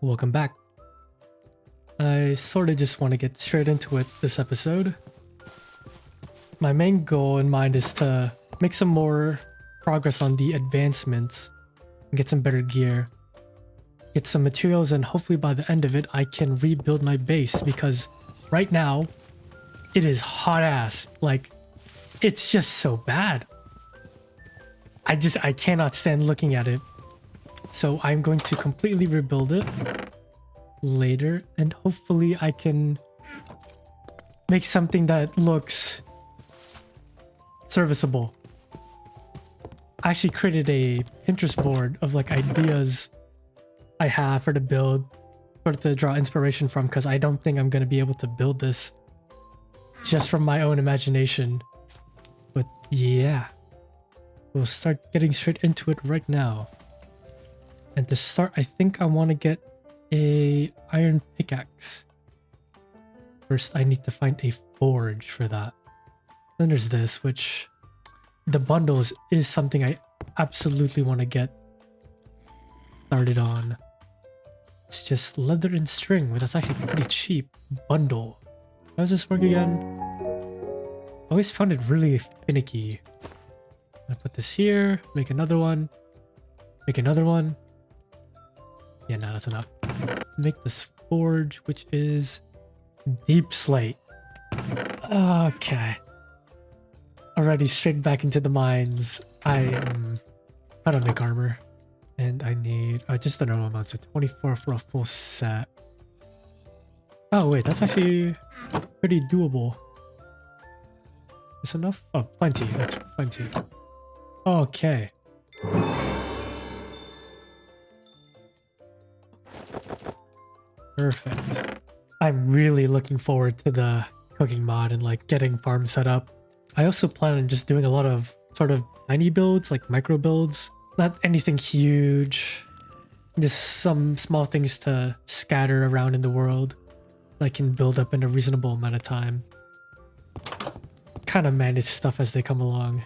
Welcome back. I sort of just want to get straight into it this episode. My main goal in mind is to make some more progress on the advancements and get some better gear. Get some materials, and hopefully by the end of it I can rebuild my base, because right now it is hot ass. Like, it's just so bad. I cannot stand looking at it. So I'm going to completely rebuild it later, and hopefully I can make something that looks serviceable. I actually created a Pinterest board of like ideas I have for the build, sort of to draw inspiration from, because I don't think I'm going to be able to build this just from my own imagination. But yeah, we'll start getting straight into it right now. And to start, I think I want to get a iron pickaxe. First, I need to find a forge for that. Then there's this, which the bundles is something I absolutely want to get started on. It's just leather and string, but that's actually pretty cheap. Bundle. How does this work again? I always found it really finicky. I'm gonna put this here, make another one, make another one. Yeah, no, that's enough. Make this forge, which is deep slate. Okay. Already straight back into the mines. I don't make armor. And I need just a normal amount, so 24 for a full set. Oh wait, that's actually pretty doable. Is enough? Oh, plenty. That's plenty. Okay. Perfect. I'm really looking forward to the cooking mod and like getting farm set up. I also plan on just doing a lot of sort of tiny builds, like micro builds. Not anything huge. Just some small things to scatter around in the world that I can build up in a reasonable amount of time. Kind of manage stuff as they come along.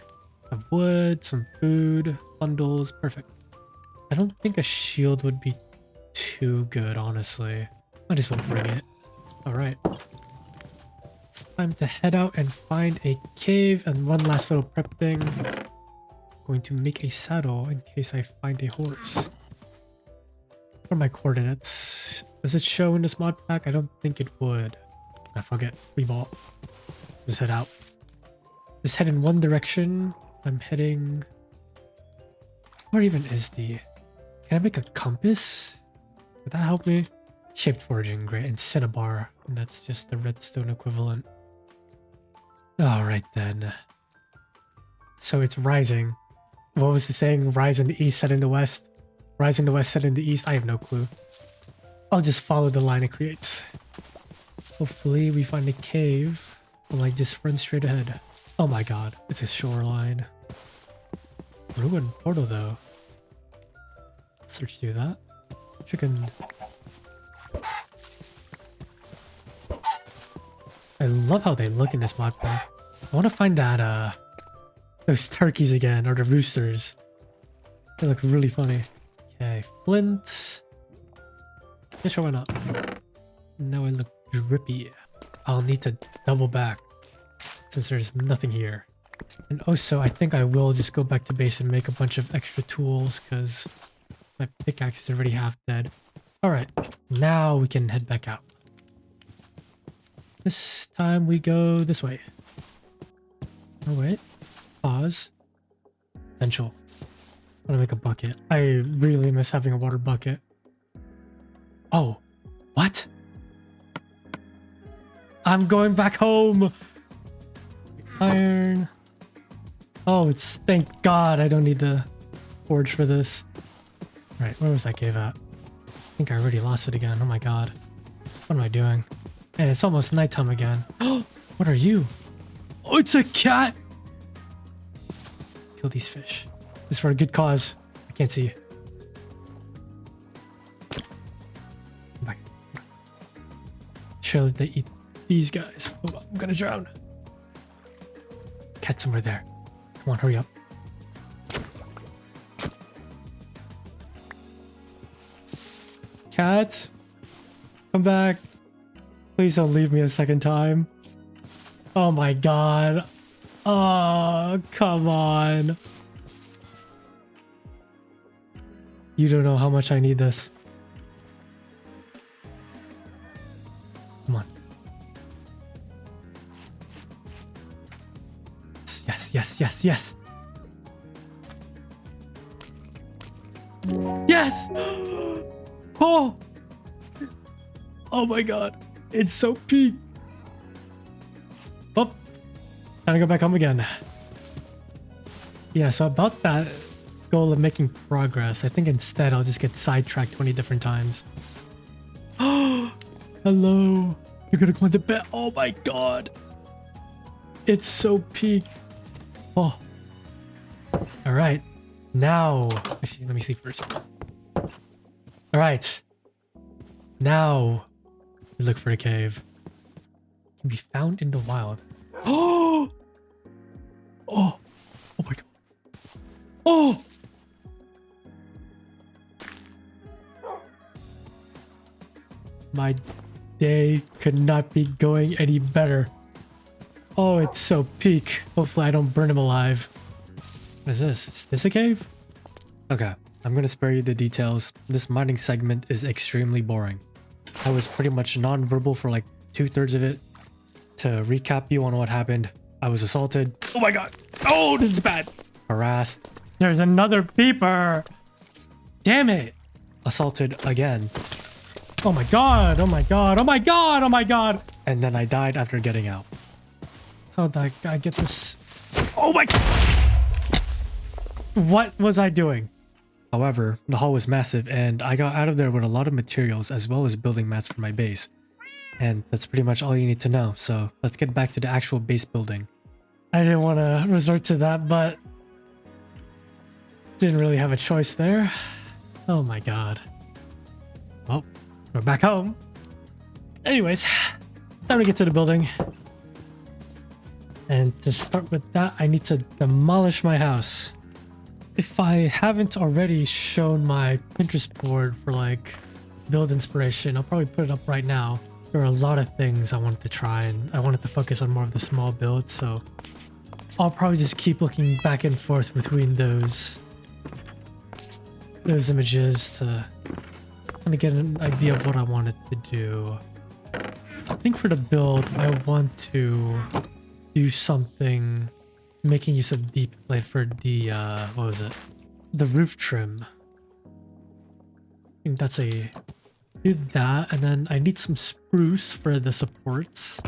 Have wood, some food, bundles, perfect. I don't think a shield would be too good, honestly. Might as well bring it. Alright. It's time to head out and find a cave, and one last little prep thing. Going to make a saddle in case I find a horse. What are my coordinates? Does it show in this mod pack? I don't think it would. I forget. We bought. Just head out. Just head in one direction. I'm heading... Where even is the... Can I make a compass? Would that help me? Shaped foraging, great. And cinnabar. And that's just the redstone equivalent. Alright then. So it's rising. What was the saying? Rise in the east, set in the west. Rise in the west, set in the east. I have no clue. I'll just follow the line it creates. Hopefully we find a cave. And like just run straight ahead. Oh my god, it's a shoreline. Ruined portal though. Search through that. Chicken. I love how they look in this mod pack. I want to find that those turkeys again, or the roosters. They look really funny. Okay, flint. Yeah, sure, why not? Now I look drippy. I'll need to double back since there's nothing here. And also, I think I will just go back to base and make a bunch of extra tools, because my pickaxe is already half dead. Alright, now we can head back out. This time we go this way. Oh wait. Pause. Potential. I'm gonna make a bucket. I really miss having a water bucket. Oh. What? I'm going back home! Iron. Oh, it's... Thank God I don't need the forge for this. Right, where was that cave at? I think I already lost it again. Oh my god. What am I doing? And it's almost nighttime again. Oh, what are you? Oh, it's a cat! Kill these fish. This is for a good cause. I can't see. Come back. Surely they eat these guys. Oh, I'm gonna drown. Cat somewhere there. Come on, hurry up. Cat, come back. Please don't leave me a second time. Oh my god. Oh, come on. You don't know how much I need this. Come on. Yes, yes, yes, yes. Yes! Oh! Oh my god. It's so peak. Oh. Time to go back home again. Yeah, so about that goal of making progress, I think instead I'll just get sidetracked 20 different times. Oh! Hello. You're gonna go into bed. Oh my god. It's so peak. Oh. Alright. Now. Let me see first. Alright. Now. We look for a cave. It can be found in the wild. Oh! Oh! Oh my god. Oh! My day could not be going any better. Oh, it's so peak. Hopefully I don't burn him alive. What is this? Is this a cave? Okay, I'm gonna spare you the details. This mining segment is extremely boring. I was pretty much non-verbal for like 2/3 of it. To recap you on what happened, I was assaulted. Oh my god! Oh, this is bad! Harassed. There's another peeper! Damn it! Assaulted again. Oh my god! Oh my god! Oh my god! Oh my god! And then I died after getting out. How did I get this? Oh my god! What was I doing? However, the hall was massive and I got out of there with a lot of materials as well as building mats for my base. And that's pretty much all you need to know, so let's get back to the actual base building. I didn't want to resort to that, but didn't really have a choice there. Oh my god. Well, we're back home. Anyways, time to get to the building. And to start with that, I need to demolish my house. If I haven't already shown my Pinterest board for like build inspiration, I'll probably put it up right now. There are a lot of things I wanted to try and I wanted to focus on more of the small builds, so I'll probably just keep looking back and forth between those images to kind of get an idea of what I wanted to do. I think for the build, I want to do something making use of deep plate for the, what was it? The roof trim. I think that's a... do that, and then I need some spruce for the supports.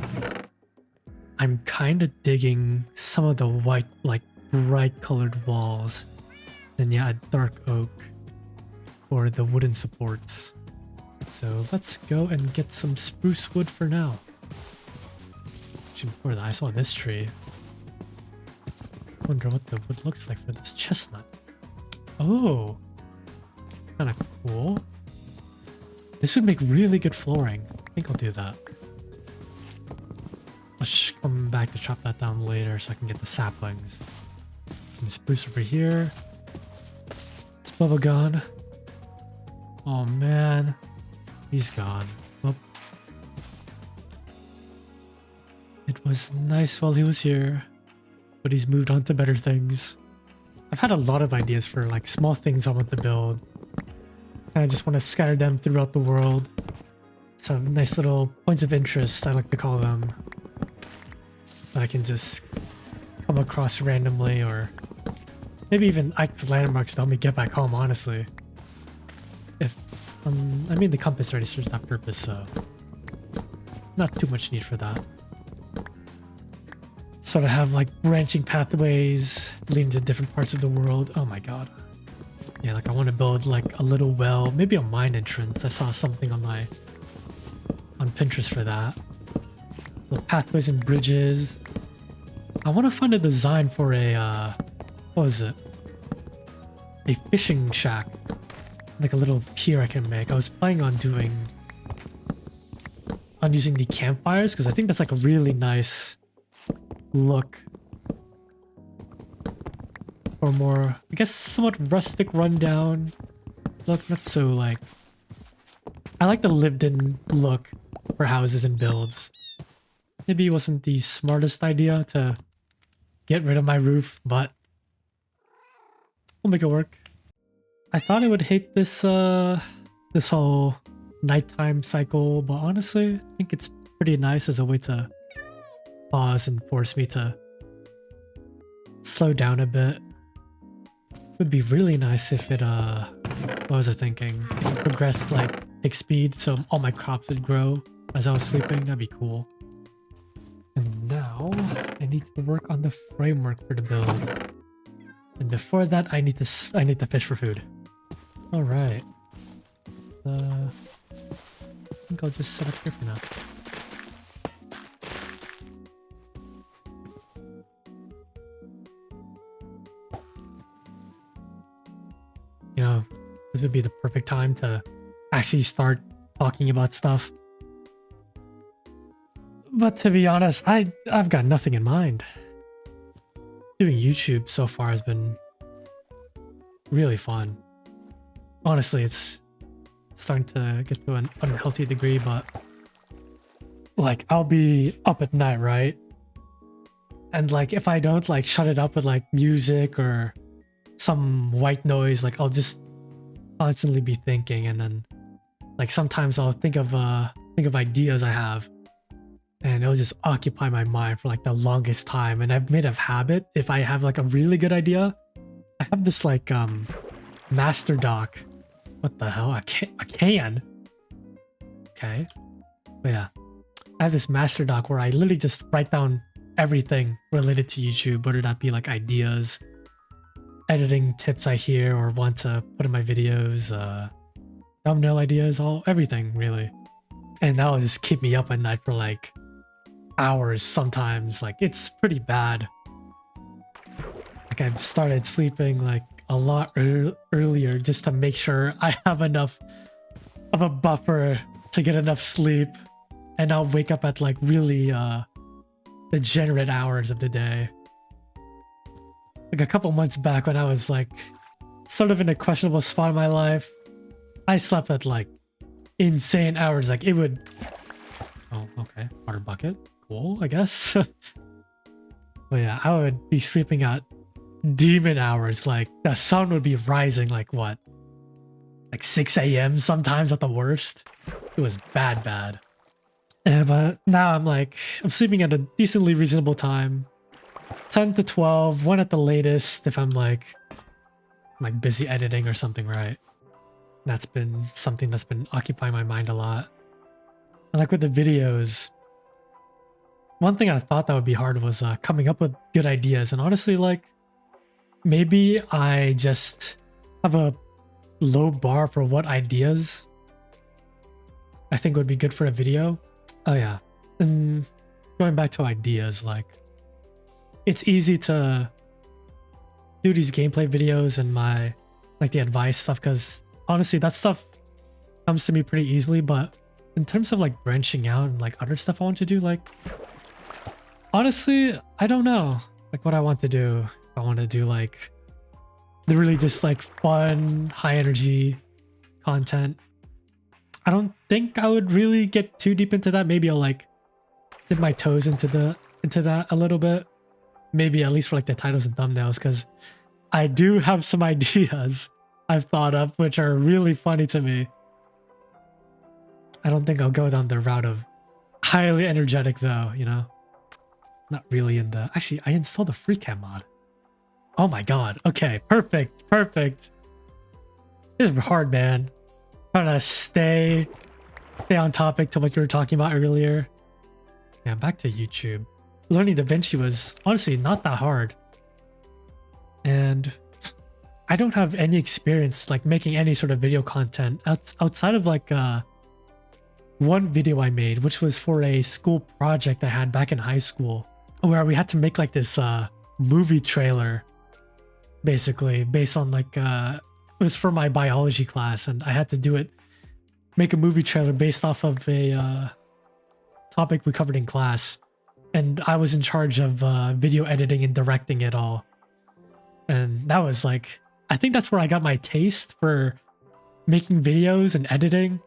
I'm kind of digging some of the white, like, bright colored walls. Then yeah, a dark oak for the wooden supports. So let's go and get some spruce wood for now. Actually, before that, I saw this tree. Wonder what the wood looks like for this chestnut. Oh, kind of cool. This would make really good flooring. I think I'll do that. Let's come back to chop that down later so I can get the saplings. Some spruce over here. Is Bubba gone? Oh man, he's gone. Oh. It was nice while he was here, but he's moved on to better things. I've had a lot of ideas for like small things I want to build. And I just want to scatter them throughout the world. Some nice little points of interest, I like to call them. That I can just come across randomly, or maybe even act as landmarks to help me get back home, honestly. If, I mean the compass already serves that purpose, so not too much need for that. Sort of have like branching pathways leading to different parts of the world. Oh my god. Yeah, like I want to build like a little well, maybe a mine entrance. I saw something on Pinterest for that. Little pathways and bridges. I want to find a design for a, what was it? A fishing shack. Like a little pier I can make. I was planning on using the campfires because I think that's like a really nice look. Or more, I guess, somewhat rustic rundown. Look, not so like I like the lived-in look for houses and builds. Maybe it wasn't the smartest idea to get rid of my roof, but we'll make it work. I thought I would hate this this whole nighttime cycle, but honestly, I think it's pretty nice as a way to pause and force me to slow down a bit. It would be really nice if it what was I thinking? If it progressed like pick speed, so all my crops would grow as I was sleeping. That'd be cool. And now I need to work on the framework for the build. And before that, I need to fish for food. All right. I think I'll just set up here for now. You know, this would be the perfect time to actually start talking about stuff. But to be honest, I've got nothing in mind. Doing YouTube so far has been really fun. Honestly, it's starting to get to an unhealthy degree, but like I'll be up at night, right? And like if I don't like shut it up with like music or some white noise, like I'll just constantly be thinking, and then like sometimes I'll think of ideas I have, and it'll just occupy my mind for like the longest time. And I've made a habit, if I have like a really good idea, I have this like master doc. What the hell? A can. Okay. But yeah, I have this master doc where I literally just write down everything related to YouTube, whether that be like ideas, editing tips I hear or want to put in my videos, thumbnail ideas, everything really. And that'll just keep me up at night for like hours sometimes. Like it's pretty bad. Like I've started sleeping like a lot earlier just to make sure I have enough of a buffer to get enough sleep, and I'll wake up at like really degenerate hours of the day. Like a couple months back when I was like sort of in a questionable spot in my life, I slept at like insane hours. Like it would... Oh, okay. Water bucket. Cool, I guess. But yeah, I would be sleeping at demon hours. Like the sun would be rising like what? Like 6 a.m. sometimes at the worst. It was bad. Yeah, but now I'm sleeping at a decently reasonable time. 10 to 12, 1 at the latest if I'm like busy editing or something, right? That's been something that's been occupying my mind a lot. And like with the videos, one thing I thought that would be hard was coming up with good ideas. And honestly, like maybe I just have a low bar for what ideas I think would be good for a video. Oh yeah, and going back to ideas, like it's easy to do these gameplay videos and my like the advice stuff, because honestly that stuff comes to me pretty easily. But in terms of like branching out and like other stuff I want to do, like honestly I don't know like what I want to do. I want to do like the really just like fun high energy content. I don't think I would really get too deep into that. Maybe I'll like dip my toes into that a little bit. Maybe at least for like the titles and thumbnails, because I do have some ideas I've thought up which are really funny to me. I don't think I'll go down the route of highly energetic though, you know? Not really in the... Actually, I installed the FreeCam mod. Oh my god. Okay, perfect. This is hard, man. Trying to stay on topic to what you were talking about earlier. Yeah, back to YouTube. Learning DaVinci was honestly not that hard. And I don't have any experience like making any sort of video content outside of like one video I made, which was for a school project I had back in high school, where we had to make like this movie trailer, basically based on like it was for my biology class, and I had to make a movie trailer based off of a topic we covered in class. And I was in charge of video editing and directing it all. And that was like, I think that's where I got my taste for making videos and editing.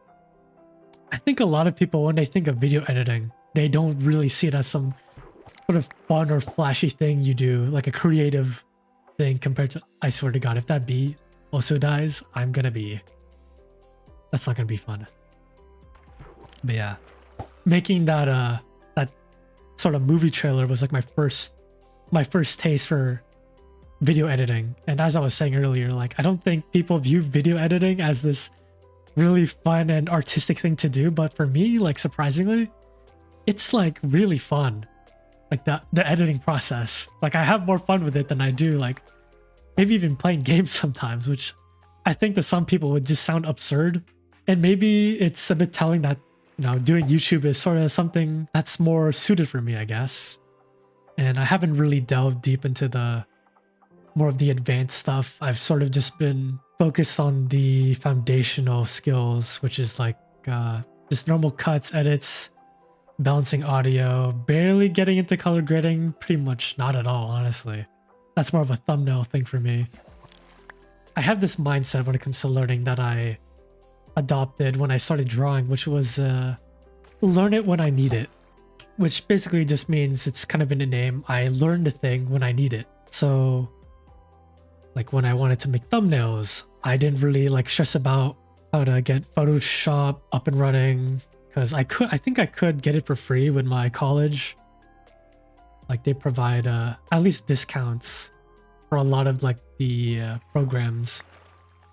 I think a lot of people, when they think of video editing, they don't really see it as some sort of fun or flashy thing you do, like a creative thing compared to, I swear to God, if that bee also dies, that's not gonna be fun. But yeah, making that sort of movie trailer was like my first taste for video editing. And as I was saying earlier, like I don't think people view video editing as this really fun and artistic thing to do, but for me, like surprisingly, it's like really fun. Like the editing process. Like I have more fun with it than I do like maybe even playing games sometimes, which I think to some people would just sound absurd. And maybe it's a bit telling that, you know, doing YouTube is sort of something that's more suited for me, I guess. And I haven't really delved deep into the more of the advanced stuff. I've sort of just been focused on the foundational skills, which is like just normal cuts, edits, balancing audio, barely getting into color grading, pretty much not at all, honestly. That's more of a thumbnail thing for me. I have this mindset when it comes to learning that I adopted when I started drawing, which was learn it when I need it, which basically just means it's kind of in the name. I learn the thing when I need it. So like when I wanted to make thumbnails, I didn't really like stress about how to get Photoshop up and running, because I think I could get it for free with my college. Like they provide at least discounts for a lot of like the programs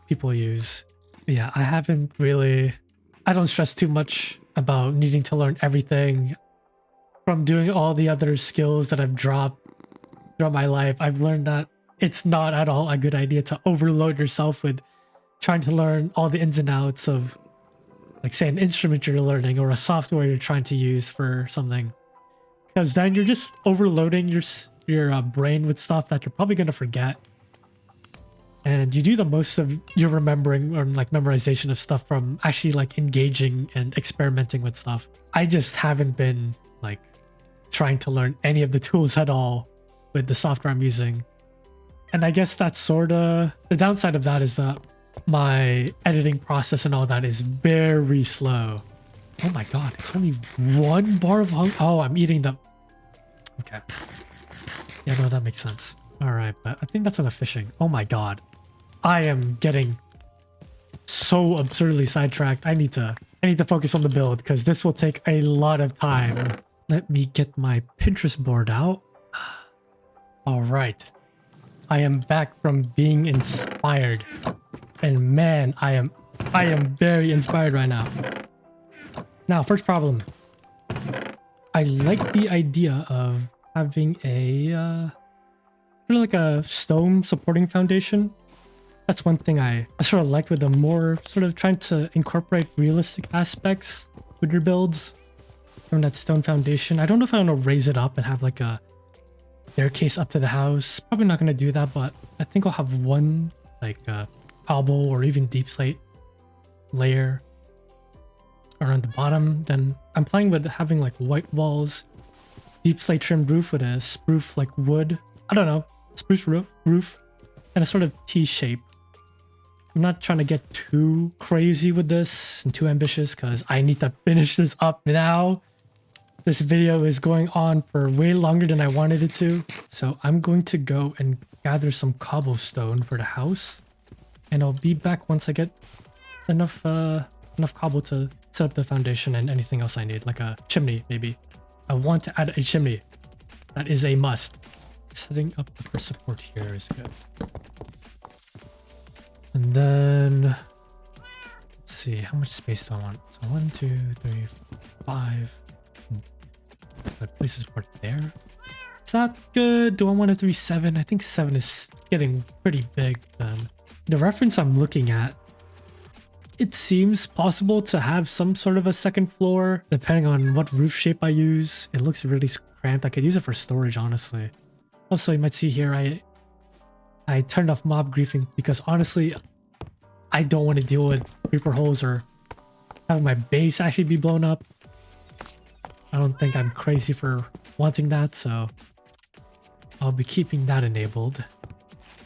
people use. But yeah, I don't stress too much about needing to learn everything from doing all the other skills that I've dropped throughout my life. I've learned that it's not at all a good idea to overload yourself with trying to learn all the ins and outs of, like, say, an instrument you're learning or a software you're trying to use for something, because then you're just overloading your brain with stuff that you're probably going to forget. And you do the most of your remembering or like memorization of stuff from actually like engaging and experimenting with stuff. I just haven't been like trying to learn any of the tools at all with the software I'm using. And I guess that's sort of the downside of that, is that my editing process and all that is very slow. Oh my God, it's only 1 bar of hunger. Oh, I'm eating the... Okay. Yeah, no, that makes sense. All right, but I think that's enough fishing. Oh my God. I am getting so absurdly sidetracked. I need to focus on the build because this will take a lot of time. Let me get my Pinterest board out. All right. I am back from being inspired. And man, I am very inspired right now. Now, first problem. I like the idea of having a sort of like a stone supporting foundation. That's one thing I sort of liked with the more sort of trying to incorporate realistic aspects with your builds from that stone foundation. I don't know if I want to raise it up and have like a staircase up to the house. Probably not going to do that, but I think I'll have one like cobble or even deep slate layer around the bottom. Then I'm playing with having like white walls, deep slate trimmed roof with a spruce like wood. I don't know, spruce roof and a sort of T shape. I'm not trying to get too crazy with this and too ambitious because I need to finish this up now. This video is going on for way longer than I wanted it to. So I'm going to go and gather some cobblestone for the house. And I'll be back once I get enough cobble to set up the foundation and anything else I need, like a chimney maybe. I want to add a chimney. That is a must. Setting up the first support here is good. And then let's see, how much space do I want? So 1, 2, 3, 4, 5. I place a support there. Is that good? Do I want it to be 7? I think 7 is getting pretty big then. The reference I'm looking at, it seems possible to have some sort of a second floor depending on what roof shape I use. It looks really cramped. I could use it for storage, honestly. Also, you might see here I turned off mob griefing because honestly, I don't want to deal with creeper holes or having my base actually be blown up. I don't think I'm crazy for wanting that, so I'll be keeping that enabled.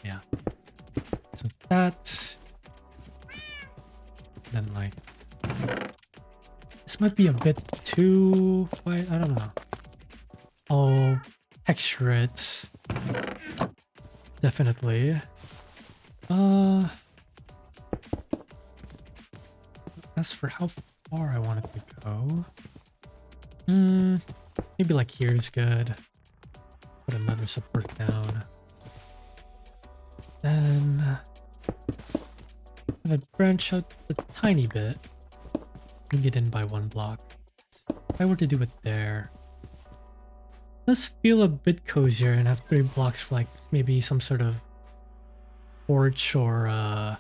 Yeah. So that. Then like This might be a bit too white. I don't know. I'll texture it. Definitely. As for how far I want it to go, maybe like here is good. Put another support down. Then I'm gonna branch out a tiny bit. Bring it in by 1 block. If I were to do it there, let's feel a bit cozier and have 3 blocks for like maybe some sort of porch or I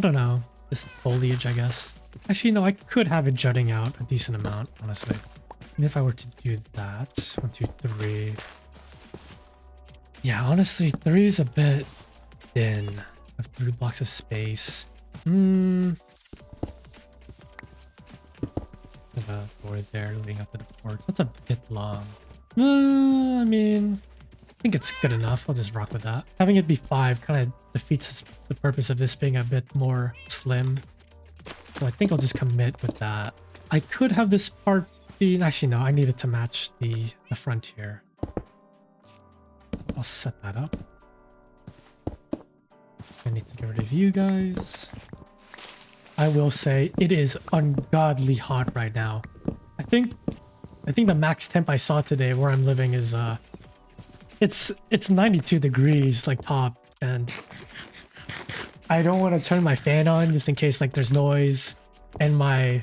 don't know, just foliage, I guess. Actually, no, I could have it jutting out a decent amount, honestly. And if I were to do that, 1, 2, 3. Yeah, honestly, 3 is a bit thin. I have 3 blocks of space. Have a door there leading up to the porch. That's a bit long. I mean, I think it's good enough. I'll just rock with that. Having it be 5 kind of defeats the purpose of this being a bit more slim. So I think I'll just commit with that. I could have this part be... Actually, no. I need it to match the front here. I'll set that up. I need to get rid of you guys. I will say it is ungodly hot right now. I think the max temp I saw today where I'm living is it's 92 degrees like top, and I don't want to turn my fan on just in case like there's noise, and I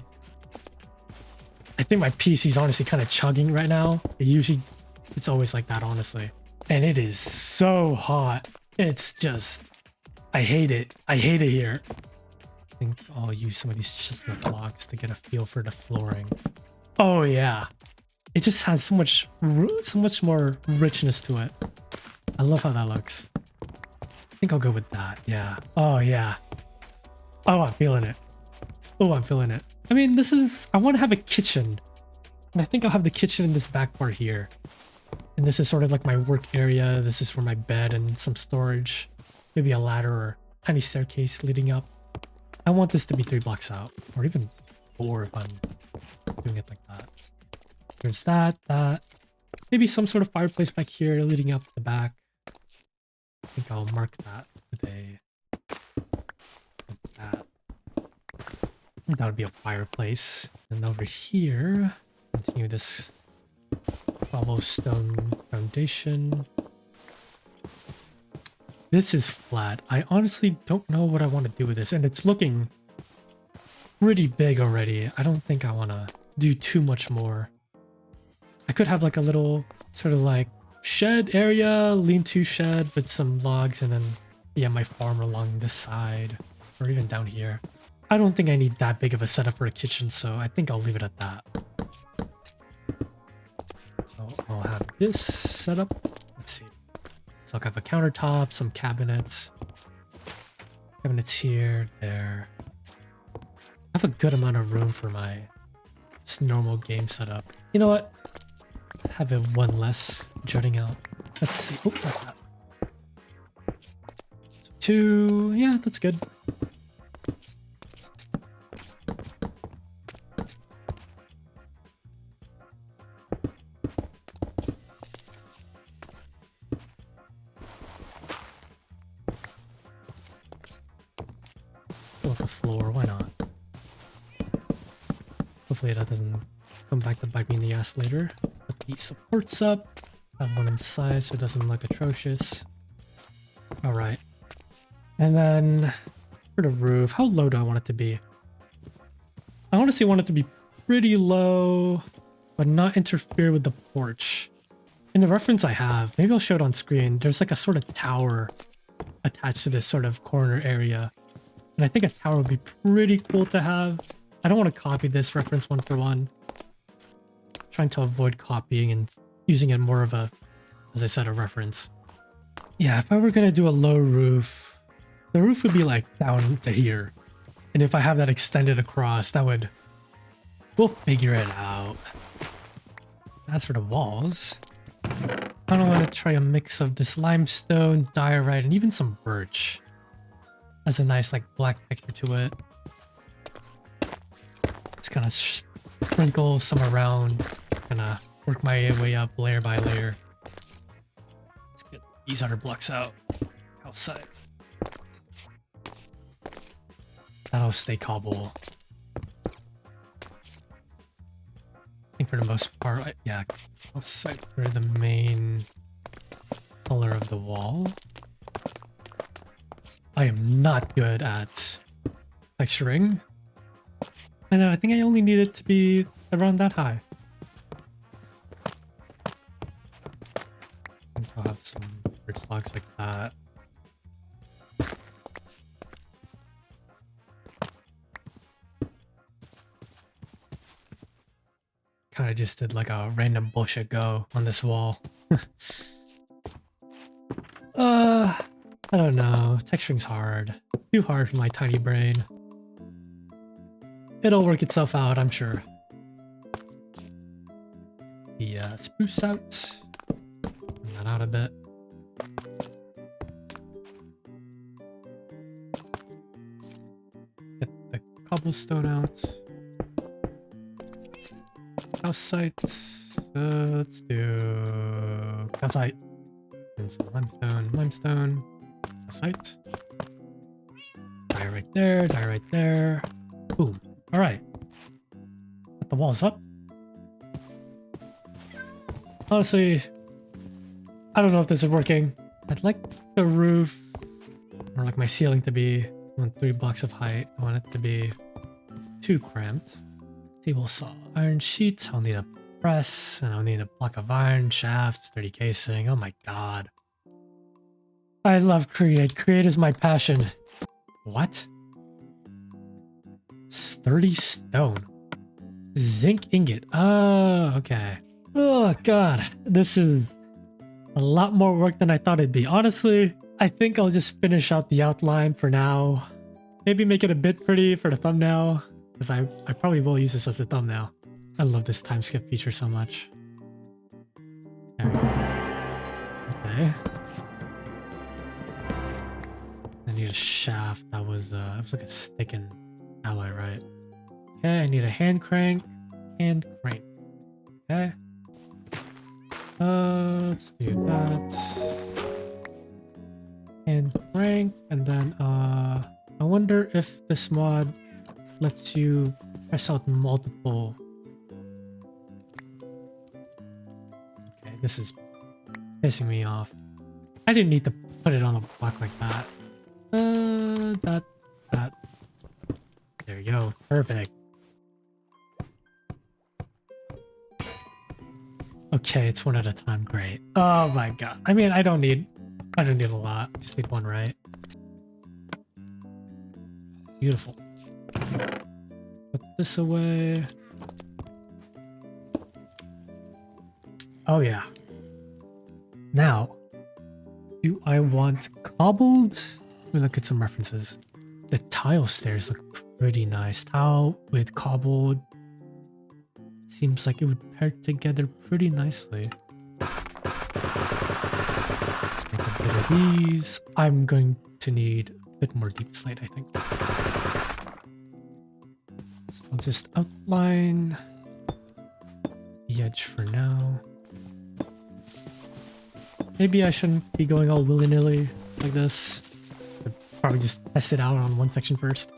think my PC's honestly kind of chugging right now. It's always like that, honestly. And it is so hot. It's just, I hate it. I hate it here. I think I'll use some of these chestnut blocks to get a feel for the flooring. Oh yeah. It just has so much more richness to it. I love how that looks. I think I'll go with that. Yeah. Oh yeah. Oh, I'm feeling it. Oh, I'm feeling it. I mean, I want to have a kitchen. And I think I'll have the kitchen in this back part here. And this is sort of like my work area. This is for my bed and some storage. Maybe a ladder or tiny staircase leading up. I want this to be 3 blocks out. Or even 4 if I'm doing it like that. There's that. Maybe some sort of fireplace back here leading up the back. I think I'll mark that with that. That would be a fireplace. And over here, continue this cobblestone foundation. This is flat. I honestly don't know what I want to do with this, and it's looking pretty big already. I don't think I want to do too much more. I could have like a little sort of like shed area, lean-to shed with some logs, and then yeah, my farm along this side or even down here. I don't think I need that big of a setup for a kitchen, so I think I'll leave it at that. So I'll have this set up. Let's see. So I'll have a countertop, some cabinets. Cabinets here, there. I have a good amount of room for my just normal game setup. You know what? Have it 1 less jutting out. Let's see. Oh, like that. So 2. Yeah, that's good. Fill up the floor. Why not? Hopefully that doesn't come back to bite me in the ass later. Put the supports up. Have one on the side so it doesn't look atrocious. Alright. And then for the roof, how low do I want it to be? I honestly want it to be pretty low, but not interfere with the porch. In the reference I have, maybe I'll show it on screen, there's like a sort of tower attached to this sort of corner area. And I think a tower would be pretty cool to have. I don't want to copy this reference 1 for 1. Trying to avoid copying and using it more of a, as I said, a reference. Yeah, if I were going to do a low roof, the roof would be like down to here. And if I have that extended across, that would... We'll figure it out. As for the walls, I don't want to try a mix of this limestone, diorite, and even some birch. Has a nice like black texture to it. It's kind of sprinkle some around. Gonna work my way up layer by layer. Let's get these other blocks out outside. That'll stay cobble. I think for the most part, yeah, I'll cipher the main color of the wall. I am not good at texturing. And I think I only need it to be around that high. I think I'll have some bridge logs like that. Kind of just did like a random bullshit go on this wall. I don't know. Texturing's hard. Too hard for my tiny brain. It'll work itself out, I'm sure. The spruce out. Send that out a bit. Get the cobblestone out. Calcite. Let's do calcite. And some limestone, limestone, calcite. Die right there, die right there. Boom. Alright. Got the walls up. Honestly, I don't know if this is working. I'd like the roof, or like my ceiling to be, I want 3 blocks of height. I want it to be too cramped. Table saw, iron sheets. I'll need a press, and I'll need a block of iron, shaft, sturdy casing. Oh my god. I love Create. Create is my passion. What? Sturdy stone. Zinc ingot. Oh, okay. Oh god. This is a lot more work than I thought it'd be. Honestly, I think I'll just finish out the outline for now. Maybe make it a bit pretty for the thumbnail. Because I probably will use this as a thumbnail. I love this time skip feature so much. There we go. Okay. I need a shaft. That was like a stick and alloy, right? Okay, I need a hand crank. Hand crank. Okay. Let's do that. Hand crank, and then I wonder if this mod lets you press out multiple. Okay, this is pissing me off. I didn't need to put it on a block like that. That. There you go. Perfect. Okay, it's one at a time. Great. Oh my god. I mean, I don't need a lot. I just need one, right? Beautiful. Put this away. Oh yeah. Now, do I want cobbled? Let me look at some references. The tile stairs look pretty nice. Tile with cobbled. Seems like it would pair together pretty nicely. Let's make a bit of these. I'm going to need a bit more deep slate, I think. So I'll just outline the edge for now. Maybe I shouldn't be going all willy-nilly like this. I'd probably just test it out on one section first.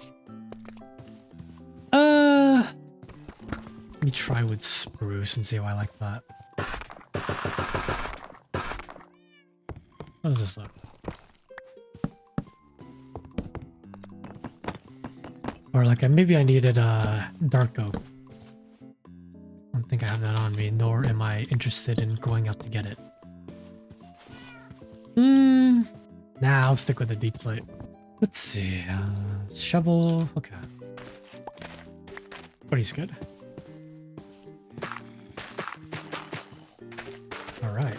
Let me try with spruce and see how I like that. How does this look? Or like maybe I needed a dark oak. I don't think I have that on me, nor am I interested in going out to get it. Nah, I'll stick with the deep slate. Let's see. Shovel. Okay. Pretty good. Alright.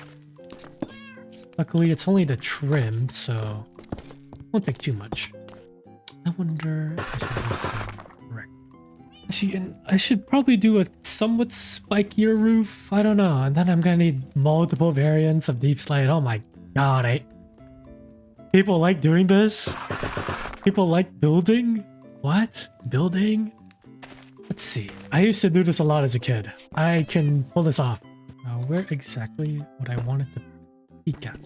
Luckily, it's only the trim, so won't take too much. I wonder if I should do some brick. Actually, I should probably do a somewhat spikier roof. I don't know. And then I'm gonna need multiple variants of deep slate. Oh my god, people like doing this? People like building? What? Building? Let's see. I used to do this a lot as a kid. I can pull this off. Now, where exactly would I want it to peek at?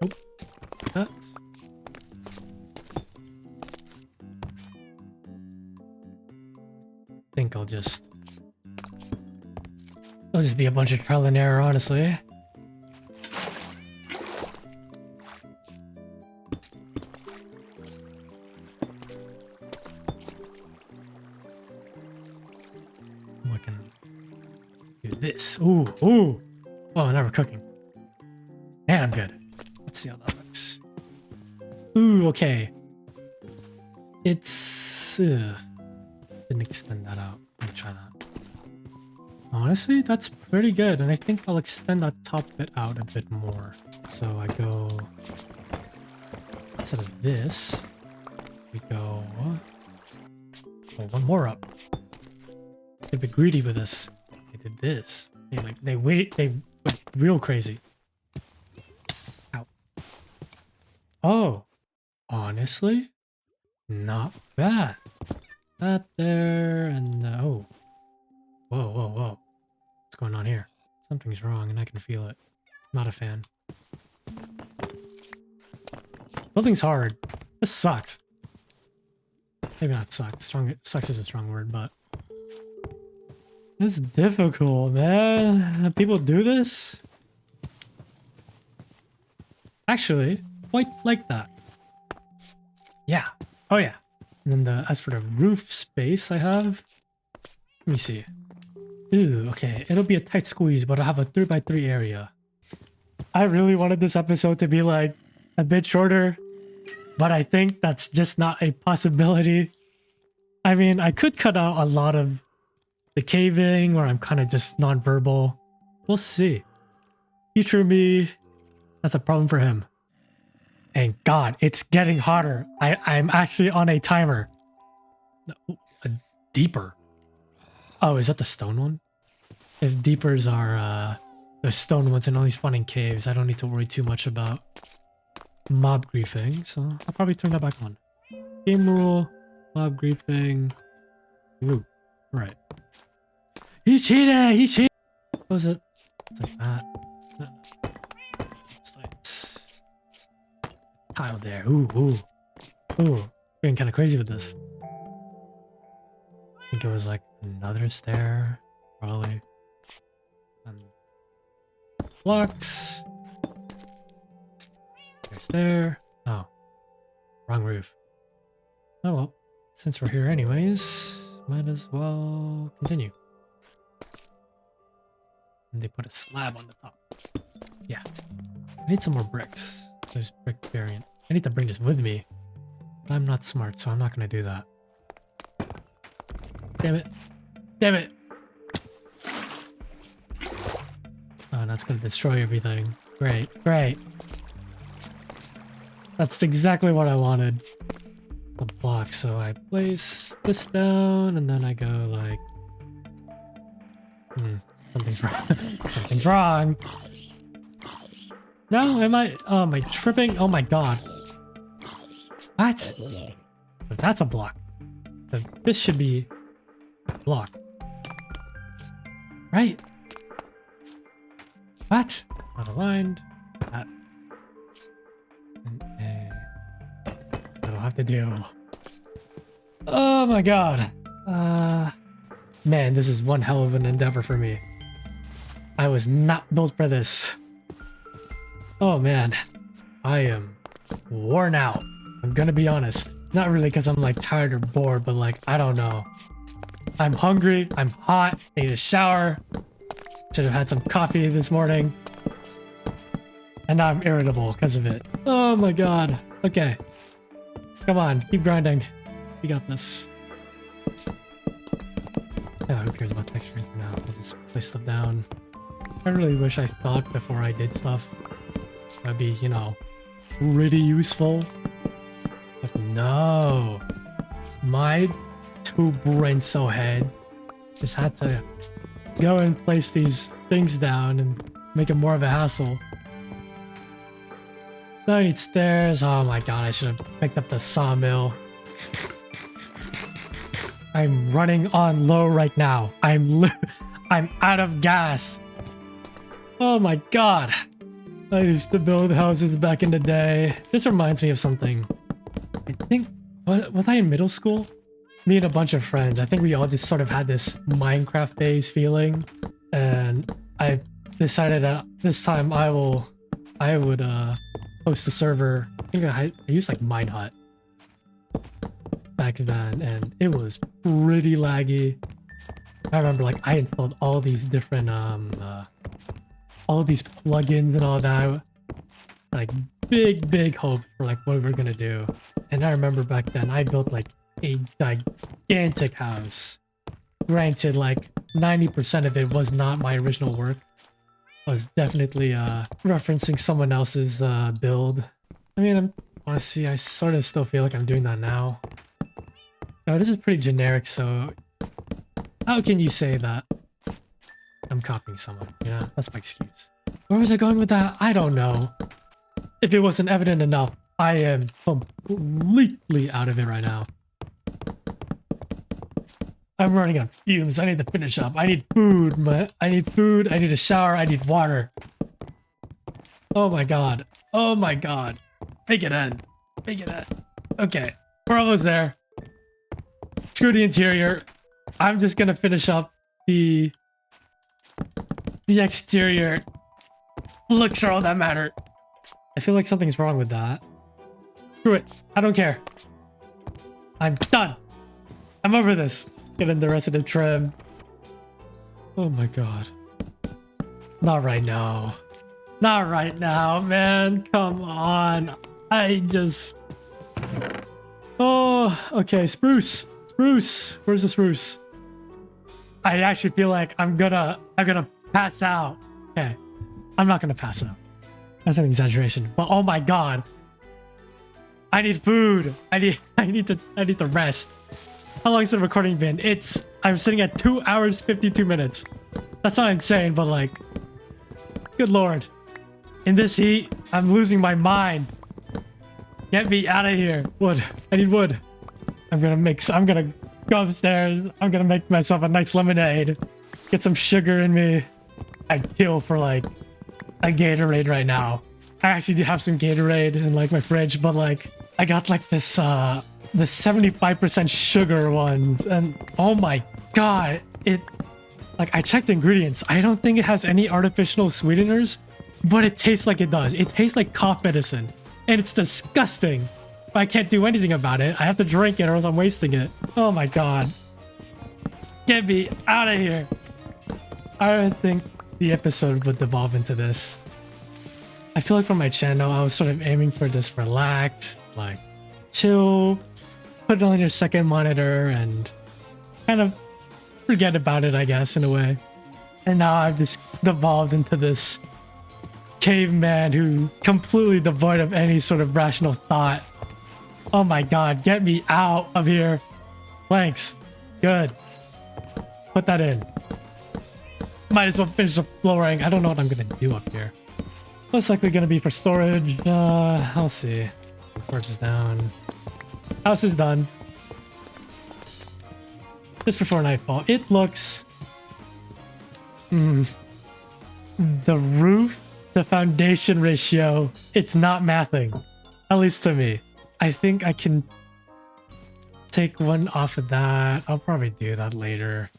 Oh, that. I think I'll just be a bunch of trial and error, honestly. I can do this. Ooh, ooh. Oh, now we're cooking. And I'm good. Let's see how that looks. Ooh, okay. It's... didn't extend that out. Let me try that. Honestly, that's pretty good. And I think I'll extend that top bit out a bit more. So I go... Instead of this, we go... Oh, one more up. They're a bit greedy with this. They did this. They went real crazy. Ow. Oh. Honestly, not bad. That there and oh. Whoa, whoa, whoa. What's going on here? Something's wrong and I can feel it. Not a fan. Building's hard. This sucks. Maybe not sucks. Sucks is a strong word, but it's difficult, man. People do this? Actually, quite like that. Yeah. Oh yeah. And then as for the roof space I have, let me see. Ooh, okay. It'll be a tight squeeze, but I'll have a 3x3 area. I really wanted this episode to be like a bit shorter, but I think that's just not a possibility. I mean, I could cut out a lot of the caving where I'm kind of just non-verbal. We'll see. Future me, that's a problem for him. And God, it's getting hotter. I'm actually on a timer. A deeper. Oh, is that the stone one? If deepers are the stone ones and only spawn in caves, I don't need to worry too much about mob griefing. So I'll probably turn that back on. Game rule, mob griefing. Ooh, right. He's cheating! He's cheating! What was it? It's like that. It's like tile there. Ooh, ooh. Ooh. Getting kind of crazy with this. I think it was like another stair, probably. And blocks. There's there. Oh. Wrong roof. Oh well. Since we're here anyways, might as well continue. And they put a slab on the top. Yeah. I need some more bricks. There's brick variant. I need to bring this with me. But I'm not smart, so I'm not going to do that. Damn it. Damn it. Oh, that's going to destroy everything. Great. Great. That's exactly what I wanted. The block. So I place this down and then I go like... Something's wrong. Something's wrong. No, am I tripping? Oh my God. What? That's a block. This should be a block. Right? What? Not aligned. That. That'll have to do. Oh my God. Man, this is one hell of an endeavor for me. I was not built for this. Oh man, I am worn out. I'm gonna be honest. Not really because I'm like tired or bored, but like, I don't know. I'm hungry, I'm hot, I need a shower. Should have had some coffee this morning. And now I'm irritable because of it. Oh my God. Okay. Come on, keep grinding. We got this. Yeah, who cares about texturing for now? I'll just place stuff down. I really wish I thought before I did stuff. That'd be, you know, pretty useful. But no. My two brain cell head just had to go and place these things down and make it more of a hassle. Now I need stairs. Oh my god, I should have picked up the sawmill. I'm running on low right now. I'm out of gas. Oh my god. I used to build houses back in the day. This reminds me of something. I think, was I in middle school? Me and a bunch of friends. I think we all just sort of had this Minecraft phase feeling. And I decided that this time I would host a server. I think I used like Minehut back then, and it was pretty laggy. I remember like I installed all these different all these plugins and all that. Like big hope for like what we were gonna do. And I remember back then I built like a gigantic house. Granted, like 90% of it was not my original work. I was definitely referencing someone else's build. I mean, honestly, I sort of still feel like I'm doing that now. No, this is pretty generic, so how can you say that I'm copying someone? Yeah, that's my excuse. Where was I going with that? I don't know. If it wasn't evident enough, I am completely out of it right now. I'm running on fumes. I need to finish up. I need food, man. I need food. I need a shower. I need water. Oh my god. Oh my god. Make it end. Make it end. Okay. We're almost there. Screw the interior. I'm just gonna finish up the exterior. Looks are all that matter. I feel like something's wrong with that. Screw it. I don't care. I'm done. I'm over this. Get in the rest of the trim. Oh my god. Not right now. Not right now, man. Come on. I just... Oh, okay. Spruce. Spruce. Where's the spruce? I actually feel like I'm gonna pass out. Okay. I'm not gonna pass out. That's an exaggeration. But oh my god. I need food. I need to rest. How long has the recording been? I'm sitting at 2 hours 52 minutes. That's not insane, but like, good lord. In this heat, I'm losing my mind. Get me out of here. Wood. I need wood. I'm gonna go upstairs. I'm gonna make myself a nice lemonade. Get some sugar in me. I'd kill for like a Gatorade right now. I actually do have some Gatorade in like my fridge, but like I got like this the 75% sugar ones, and oh my god, like I checked the ingredients. I don't think it has any artificial sweeteners, but it tastes like it does. It tastes like cough medicine, and it's disgusting. But I can't do anything about it. I have to drink it or else I'm wasting it. Oh my god. Get me out of here. I don't think the episode would devolve into this. I feel like for my channel, I was sort of aiming for this relaxed, like chill, put it on your second monitor and kind of forget about it, I guess, in a way. And now I've just devolved into this caveman who completely devoid of any sort of rational thought. Oh my god, get me out of here. Thanks. Good. Put that in. Might as well finish the flooring. I don't know what I'm gonna do up here. Most likely gonna be for storage. I'll see. Torch is down. House is done. Just before nightfall. It looks... The roof, the foundation ratio, it's not mathing. At least to me. I think I can take one off of that. I'll probably do that later.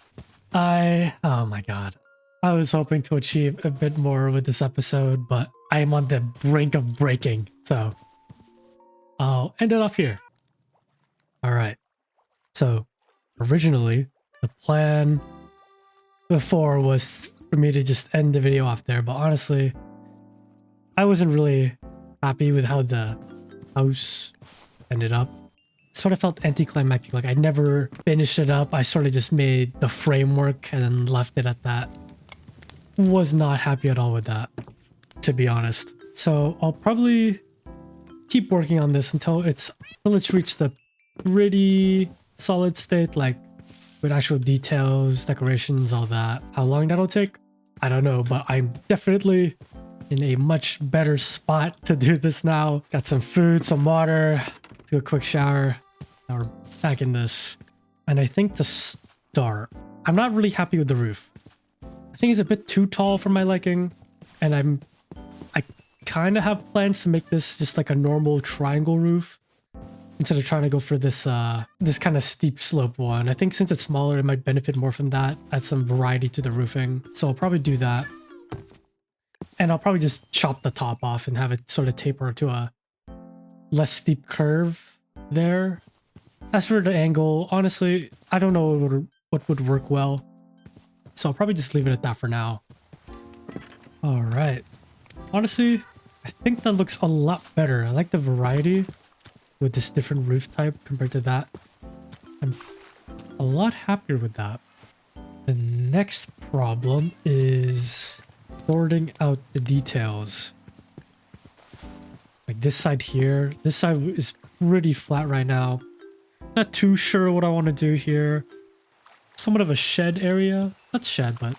Oh my god. I was hoping to achieve a bit more with this episode, but I am on the brink of breaking, so I'll end it off here. Alright. So, originally, the plan before was for me to just end the video off there, but honestly, I wasn't really happy with how the house ended up. Sort of felt anticlimactic, like I never finished it up. I sort of just made the framework and then left it at that. Was not happy at all with that, to be honest. So I'll probably keep working on this until it's reached the pretty solid state, like with actual details, decorations, all that. How long that'll take, I don't know, but I'm definitely in a much better spot to do this now. Got some food, some water, do a quick shower. Now we're back in this. And I think to start, I'm not really happy with the roof. I think it's a bit too tall for my liking. And I kind of have plans to make this just like a normal triangle roof instead of trying to go for this this kind of steep slope one. I think since it's smaller, it might benefit more from that. Add some variety to the roofing. So I'll probably do that. And I'll probably just chop the top off and have it sort of taper to a less steep curve there. As for the angle, honestly, I don't know what would work well. So I'll probably just leave it at that for now. All right. Honestly, I think that looks a lot better. I like the variety with this different roof type compared to that. I'm a lot happier with that. The next problem is sorting out the details. Like this side here. This side is pretty flat right now. Not too sure what I want to do here. Somewhat of a shed area. Not shed, but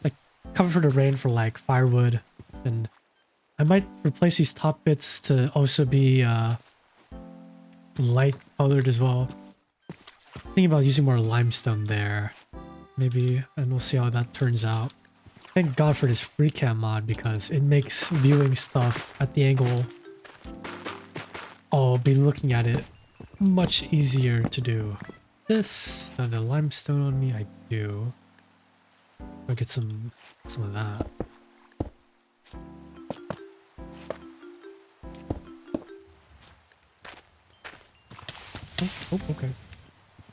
like cover for the rain for like firewood. And I might replace these top bits to also be light colored as well. Thinking about using more limestone there. Maybe, and we'll see how that turns out. Thank God for this free cam mod because it makes viewing stuff at the angle I'll be looking at it much easier to do. This, do I have the limestone on me? I do. I'll get some of that. Oh, okay.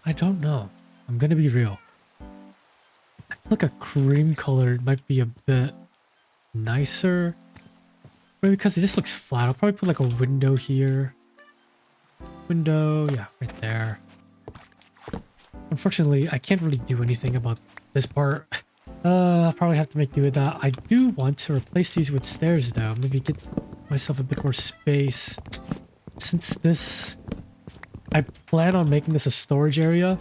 I don't know. I'm gonna be real. I feel like a cream colored might be a bit nicer. Maybe because it just looks flat. I'll probably put like a window here. Window, yeah, right there. Unfortunately, I can't really do anything about this part. I'll probably have to make do with that. I do want to replace these with stairs though. Maybe get myself a bit more space. Since this... I plan on making this a storage area.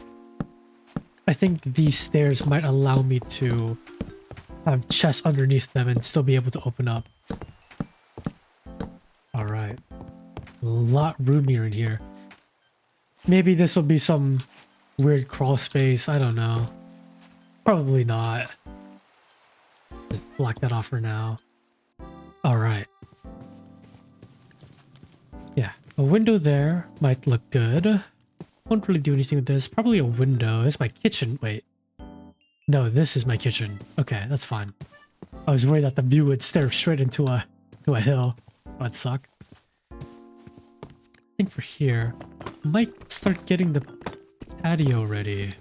I think these stairs might allow me to have chests underneath them and still be able to open up. Alright. A lot roomier in here. Maybe this will be some weird crawl space. I don't know. Probably not. Just block that off for now. Alright. Yeah. A window there might look good. Won't really do anything with this. Probably a window. It's my kitchen. Wait. No, this is my kitchen. Okay, that's fine. I was worried that the view would stare straight into a hill. That'd suck. I think for here, I might start getting the patio ready.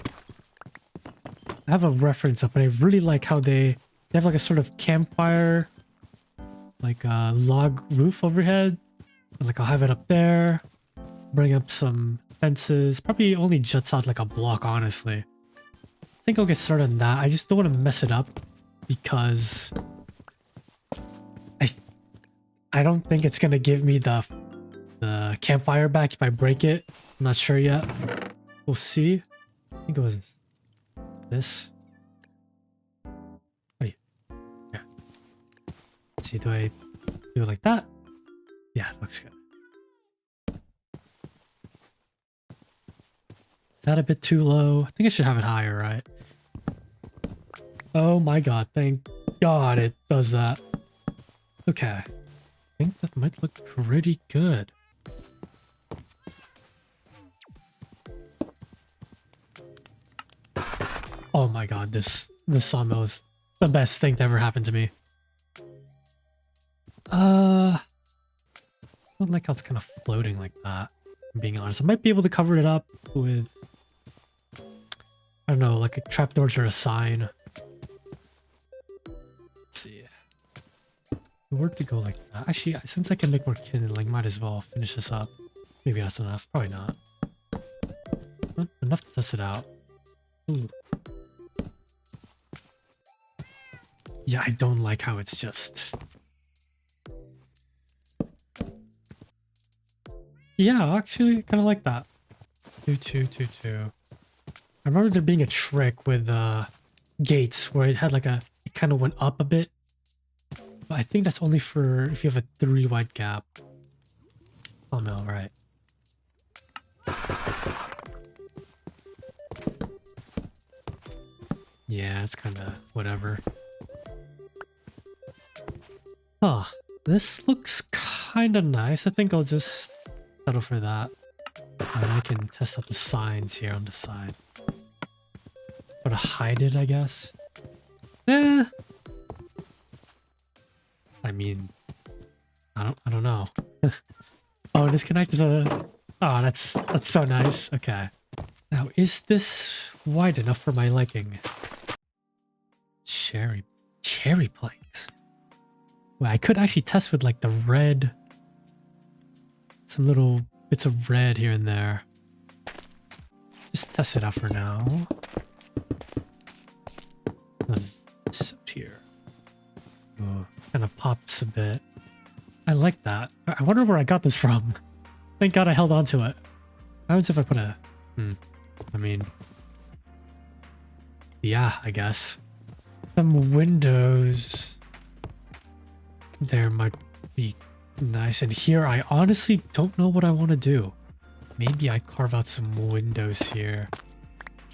I have a reference up and I really like how they have like a sort of campfire, like a log roof overhead. Like I'll have it up there, bring up some fences, probably only juts out like a block, honestly. I think I'll get started on that. I just don't want to mess it up because I don't think it's gonna give me the campfire back if I break it. I'm not sure yet. We'll see. I think it was this. Wait. Yeah. Let's see, do I do it like that? Yeah, it looks good. Is that a bit too low? I think I should have it higher, right? Oh my god, thank God it does that. Okay. I think that might look pretty good. Oh my god, this sawmill is the best thing to ever happen to me. I don't like how it's kind of floating like that, I'm being honest. I might be able to cover it up with, I don't know, like a trapdoors or a sign. Let's see. Where to go like that? Actually, since I can make more kindling, might as well finish this up. Maybe that's enough. Probably not. Enough to test it out. Ooh. Yeah, I don't like how it's just... Yeah, actually, kind of like that. 2, 2, 2, 2. I remember there being a trick with gates where it had like a... It kind of went up a bit. But I think that's only for if you have a 3 wide gap. Oh no, right. Yeah, it's kind of whatever. Huh. This looks kind of nice. I think I'll just settle for that. And I can test out the signs here on the side. Sort of hide it, I guess. Eh. I mean, I don't know. Oh, disconnect is a... Oh, that's so nice. Okay. Now, is this wide enough for my liking? Cherry planks. Well, I could actually test with like the red. Some little bits of red here and there. Just test it out for now. This up here. Oh, kind of pops a bit. I like that. I wonder where I got this from. Thank God I held on to it. What happens if I put a... I mean... Yeah, I guess. Some windows... There might be nice. And here, I honestly don't know what I want to do. Maybe I carve out some windows here.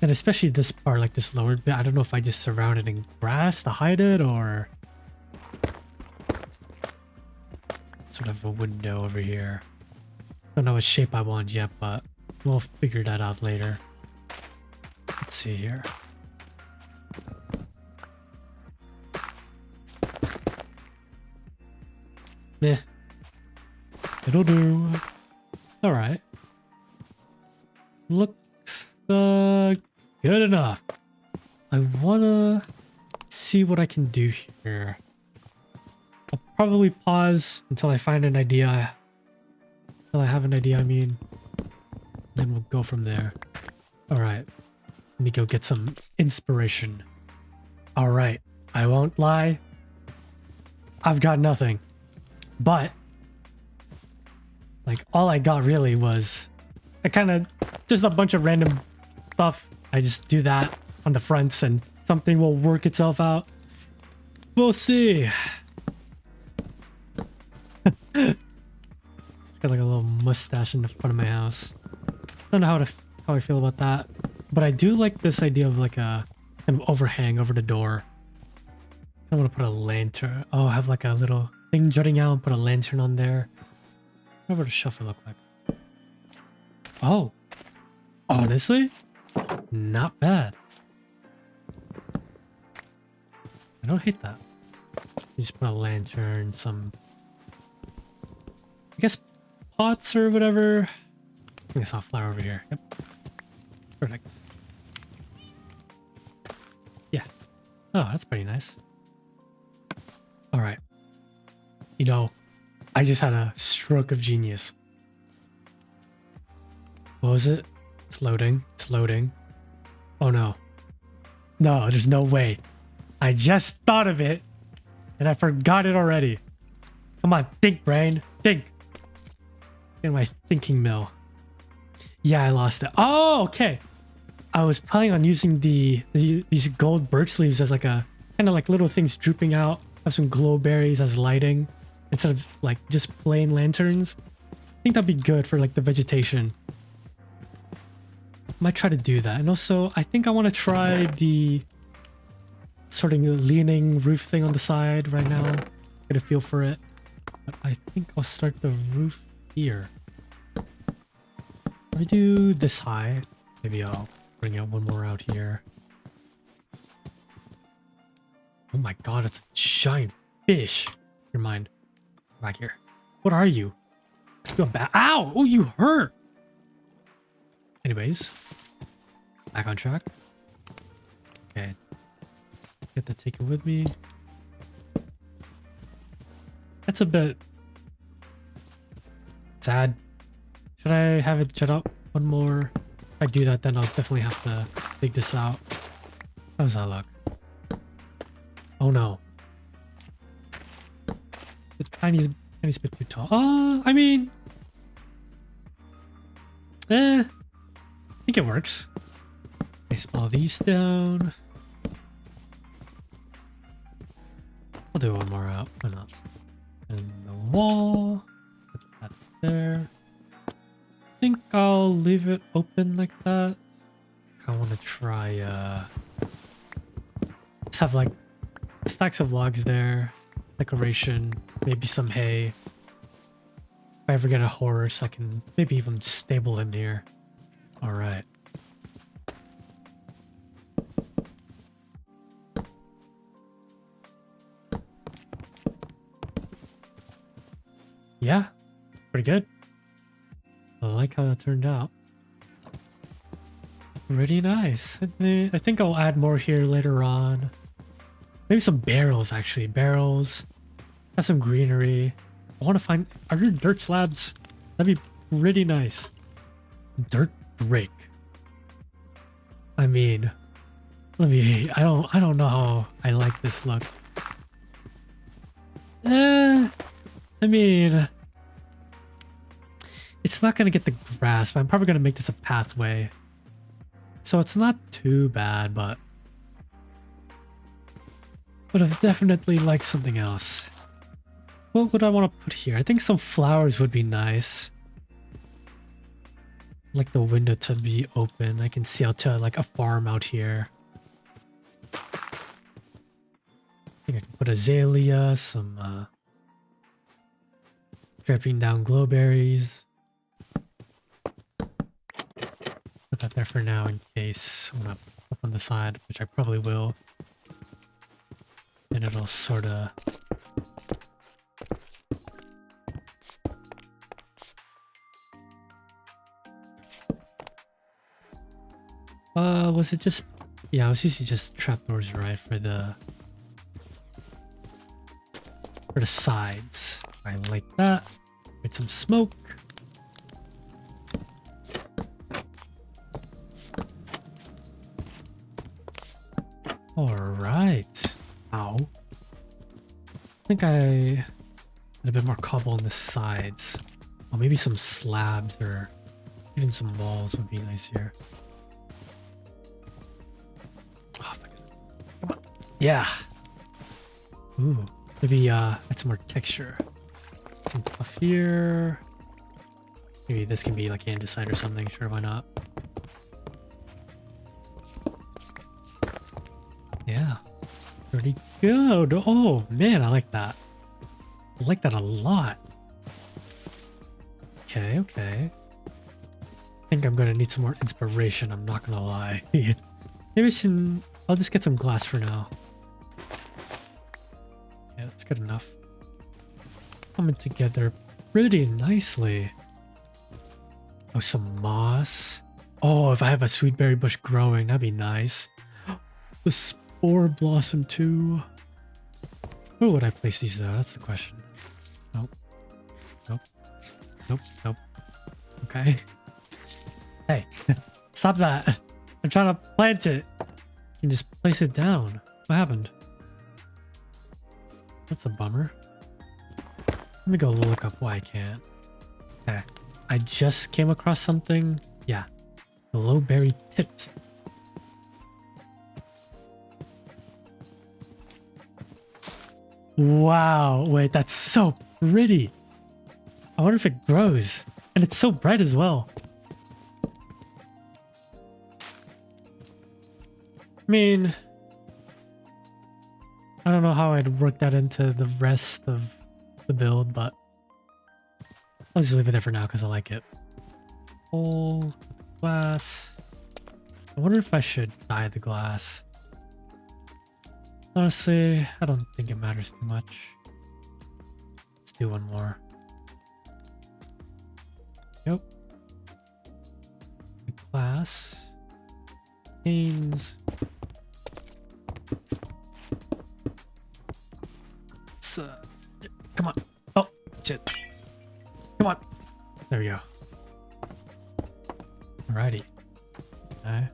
And especially this part, like this lower bit. I don't know if I just surround it in grass to hide it or... Sort of a window over here. Don't know what shape I want yet, but we'll figure that out later. Let's see here. Meh. It'll do. Alright. Looks good enough. I wanna see what I can do here. I'll probably pause until I find an idea. Until I have an idea, I mean. Then we'll go from there. Alright. Let me go get some inspiration. Alright. I won't lie. I've got nothing. But like all I got really was I kind of just a bunch of random stuff. I just do that on the fronts and something will work itself out. We'll see. It's got like a little mustache in the front of my house. Don't know how I feel about that, but I do like this idea of like a kind of overhang over the door. I want to put a lantern. Oh, have like a little thing jutting out and put a lantern on there. What would a shuffle look like? Oh, honestly, not bad. I don't hate that. You just put a lantern, some, I guess, pots or whatever. I think I saw a flower over here. Yep. Perfect. Yeah. Oh, that's pretty nice. All right. You know, I just had a stroke of genius. What was it? It's loading. It's loading. Oh no. No, there's no way. I just thought of it and I forgot it already. Come on, think, brain. Think. In my thinking mill. Yeah, I lost it. Oh, okay. I was planning on using these gold birch leaves as like a kind of like little things drooping out. Have some glow berries as lighting instead of like just plain lanterns. I think that'd be good for like the vegetation. Might try to do that. And also, I think I want to try the sort of leaning roof thing on the side right now. Get a feel for it. But I think I'll start the roof here. If I do this high, maybe I'll bring out one more out here. Oh my god, it's a giant fish. Never mind. Back here. What are you? You're bad. Ow! Oh, you hurt! Anyways. Back on track. Okay. Get that taken with me. That's a bit sad. Should I have it shut up one more? If I do that, then I'll definitely have to dig this out. How does that look? Oh no. The tiniest bit too tall. I mean... I think it works. Place all these down. I'll do one more out. Why not? And the wall. Put that there. I think I'll leave it open like that. I want to try, just have like stacks of logs there, decoration, maybe some hay. If I ever get a horse, I can maybe even stable in here. All right. Yeah, pretty good. I like how that turned out. Pretty nice. I think I'll add more here later on. Maybe some barrels, actually. Barrels. Have some greenery. I want to find... Are there dirt slabs? That'd be pretty nice. Dirt brick. I mean... I don't know how I like this look. I mean... It's not going to get the grass, but I'm probably going to make this a pathway. So it's not too bad, but... Would have definitely liked something else. What would I want to put here? I think some flowers would be nice. Like the window to be open. I can see out to like a farm out here. I think I can put azalea, some dripping down glowberries. Put that there for now in case I'm gonna up on the side, which I probably will. And it'll sort of... was it just... Yeah, it was usually just trapdoors, right? For the sides. I like that. Get some smoke. Alright. Ow. I think I had a bit more cobble on the sides. Oh, maybe some slabs or even some walls would be nice here. Oh, come on. Yeah. Ooh. Maybe add some more texture. Some puff here. Maybe this can be like andesite or something. Sure, why not? Yeah. Pretty good. Oh, man, I like that. I like that a lot. Okay, okay. I think I'm gonna need some more inspiration, I'm not gonna lie. Maybe I'll just get some glass for now. Yeah, that's good enough. Coming together pretty nicely. Oh, some moss. Oh, if I have a sweetberry bush growing, that'd be nice. The spore blossom too. Where would I place these though? That's the question. Nope. Nope. Nope. Nope. Okay. Hey, stop that. I'm trying to plant it. You can just place it down. What happened? That's a bummer. Let me go look up why I can't. Okay. I just came across something. Yeah. The lowberry pits. Wow. Wait, that's so pretty. I wonder if it grows. And it's so bright as well. I mean, I don't know how I'd work that into the rest of the build, but I'll just leave it there for now because I like it. Whole glass. I wonder if I should dye the glass. Honestly, I don't think it matters too much. Let's do one more. Yep. The glass. Panes. Come on. Oh, shit. Come on. There we go. Alrighty. Okay.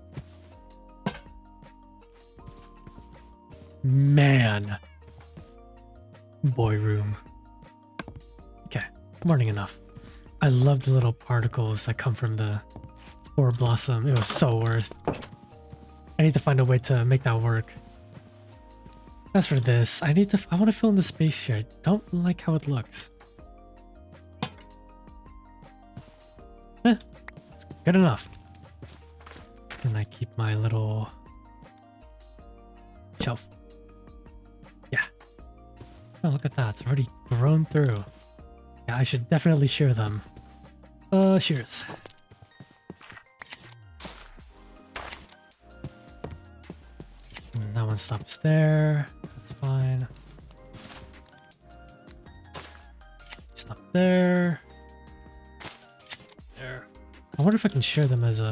Man. Boy room. Okay. Morning enough. I love the little particles that come from the spore blossom. It was so worth. I need to find a way to make that work. As for this, I want to fill in the space here. I don't like how it looks. It's good enough. And I keep my little shelf. Yeah. Oh, look at that. It's already grown through. Yeah, I should definitely shear them. Shears. And that one stops there. That's fine. Stop there. There. I wonder if I can share them as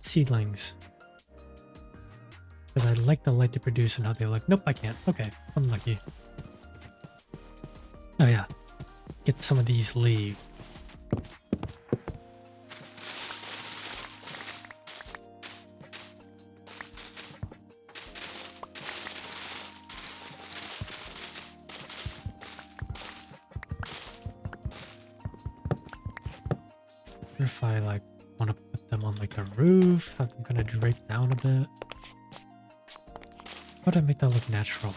seedlings. Because I like the light they produce and how they look. Nope, I can't. Okay, unlucky. Oh yeah. Get some of these leaves. If I like want to put them on like a roof, have them kind of drape down a bit. How do I make that look natural?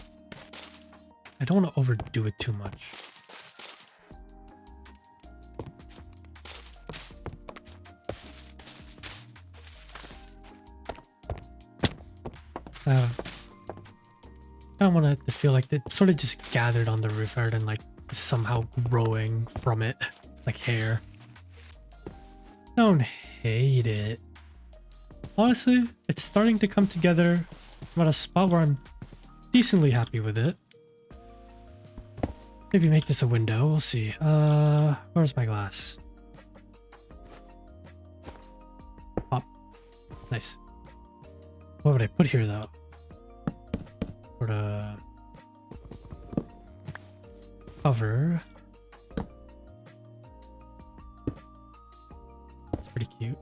I don't want to overdo it too much. I don't want it to feel like it sort of just gathered on the roof rather than like somehow growing from it like hair. Don't hate it. Honestly, it's starting to come together. I'm at a spot where I'm decently happy with it. Maybe make this a window. We'll see. Where's my glass? Pop. Nice. What would I put here though? For the cover. Pretty cute.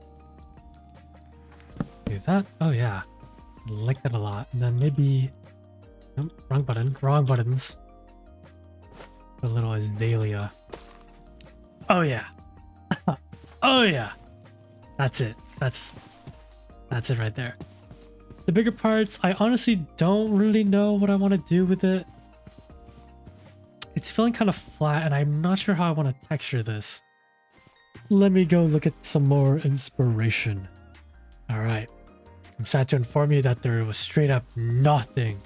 Do that. Oh yeah, I like that a lot. And then maybe, nope, wrong button. Wrong buttons. A little azalea. Oh yeah. Oh yeah. That's it. That's it right there. The bigger parts, I honestly don't really know what I want to do with it. It's feeling kind of flat, and I'm not sure how I want to texture this. Let me go look at some more inspiration. Alright. I'm sad to inform you that there was straight up nothing.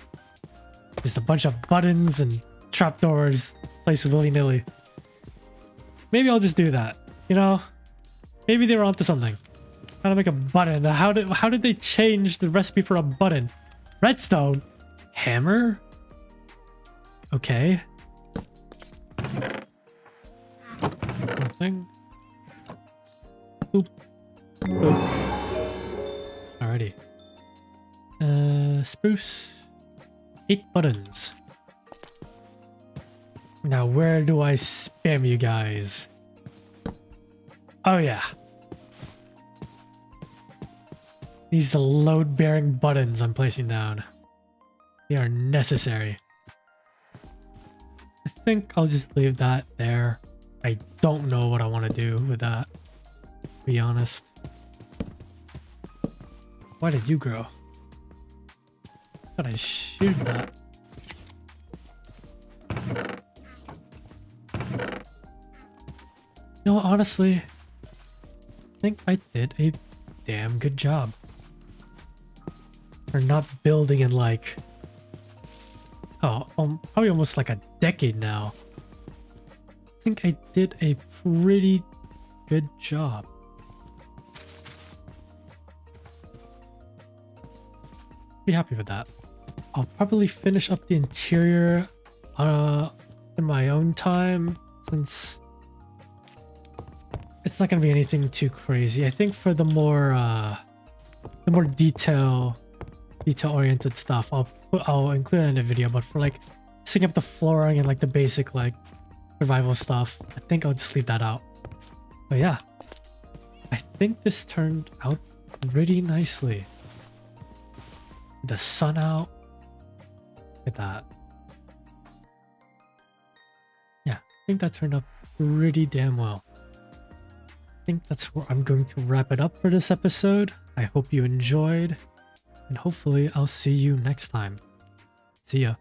Just a bunch of buttons and trapdoors placed willy-nilly. Maybe I'll just do that. You know? Maybe they were onto something. How to make a button. How did they change the recipe for a button? Redstone? Hammer? Okay. Nothing. Boop. Boop. Alrighty. Spruce. 8 buttons. Now where do I spam you guys? Oh yeah. These are load-bearing buttons I'm placing down. They are necessary. I think I'll just leave that there. I don't know what I want to do with that, to be honest. Why did you grow? Thought I shoot that. No, honestly, I think I did a damn good job. For not building in like, probably almost like a decade now. I think I did a pretty good job. Be happy with that. I'll probably finish up the interior in my own time, since it's not gonna be anything too crazy. I think for the more detail-oriented stuff, I'll include it in the video. But for like setting up the flooring and like the basic like survival stuff, I think I'll just leave that out. But yeah, I think this turned out pretty nicely. The sun out. Look at that. Yeah, I think that turned out pretty damn well. I think that's where I'm going to wrap it up for this episode. I hope you enjoyed, and hopefully I'll see you next time. See ya.